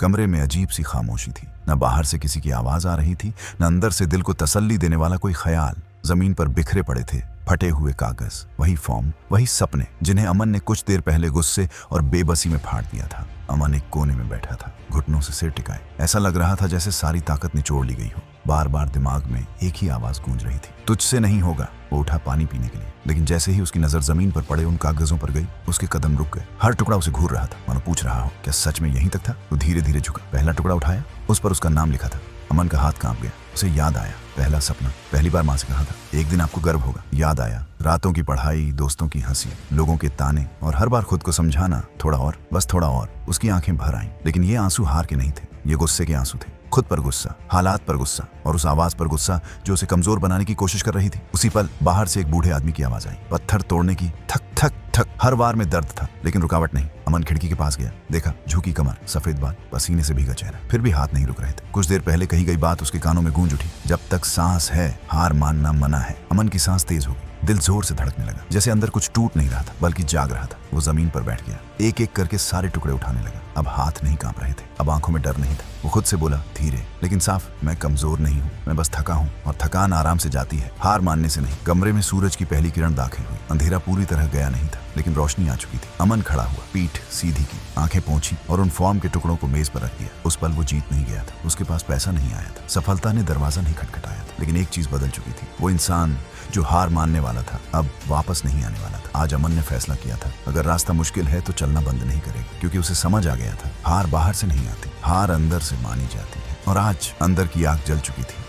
कमरे में अजीब सी खामोशी थी। न बाहर से किसी की आवाज आ रही थी, न अंदर से दिल को तसल्ली देने वाला कोई ख्याल। जमीन पर बिखरे पड़े थे फटे हुए कागज, वही फॉर्म, वही सपने जिन्हें अमन ने कुछ देर पहले गुस्से और बेबसी में फाड़ दिया था। अमन एक कोने में बैठा था, घुटनों से सिर टिकाए। ऐसा लग रहा था जैसे सारी ताकत निचोड़ ली गई हो। बार बार दिमाग में एक ही आवाज गूंज रही थी, तुझसे नहीं होगा। वो उठा पानी पीने के लिए, लेकिन जैसे ही उसकी नजर जमीन पर पड़े उन कागजों पर गई, उसके कदम रुक गए। हर टुकड़ा उसे घूर रहा था, मानो पूछ रहा हो क्या सच में यहीं तक था। वो धीरे धीरे झुका, पहला टुकड़ा उठाया, उस पर उसका नाम लिखा था। अमन का हाथ कांप गया। उसे याद आया पहला सपना, पहली बार माँ से कहा था, एक दिन आपको गर्व होगा। याद आया रातों की पढ़ाई, दोस्तों की हंसी, लोगों के ताने, और हर बार खुद को समझाना, थोड़ा और, बस थोड़ा और। उसकी आंखें भर आईं, लेकिन ये आंसू हार के नहीं थे, ये गुस्से के आंसू थे। खुद पर गुस्सा, हालात पर गुस्सा, और उस आवाज पर गुस्सा जो उसे कमजोर बनाने की कोशिश कर रही थी। उसी पल बाहर से एक बूढ़े आदमी की आवाज आई, पत्थर तोड़ने की। ठक ठक ठक। हर बार में दर्द था, लेकिन रुकावट नहीं। अमन खिड़की के पास गया, देखा झुकी कमर, सफेद बाल, पसीने से भीगा चेहरा, फिर भी हाथ नहीं रुक रहे थे। कुछ देर पहले कही गई बात उसके कानों में गूंज उठी, जब तक सांस है हार मानना मना है। अमन की सांस तेज हो गई, दिल जोर से धड़कने लगा, जैसे अंदर कुछ टूट नहीं रहा था बल्कि जाग रहा था। वो जमीन पर बैठ गया, एक एक करके सारे टुकड़े उठाने लगा। अब हाथ नहीं कांप रहे थे, अब आंखों में डर नहीं था। वो खुद से बोला धीरे लेकिन साफ, मैं कमजोर नहीं हूँ, मैं बस थका हूँ, और थकान आराम से जाती है, हार मानने से नहीं। कमरे में सूरज की पहली किरण दाखिल हुई। अंधेरा पूरी तरह गया नहीं था, लेकिन रोशनी आ चुकी थी। अमन खड़ा हुआ, पीठ सीधी की, आंखें पोंछी, और उन फॉर्म के टुकड़ों को मेज पर रख दिया। उस पल वो जीत नहीं गया था, उसके पास पैसा नहीं आया था, सफलता ने दरवाजा नहीं खटखटाया था, लेकिन एक चीज बदल चुकी थी। वो इंसान जो हार मानने वाला था अब वापस नहीं आने वाला था। आज अमन ने फैसला किया था, अगर रास्ता मुश्किल है तो चलना बंद नहीं करेगा, क्योंकि उसे समझ आ गया था हार बाहर से नहीं आती, हार अंदर से मानी जाती है। और आज अंदर की आग जल चुकी थी।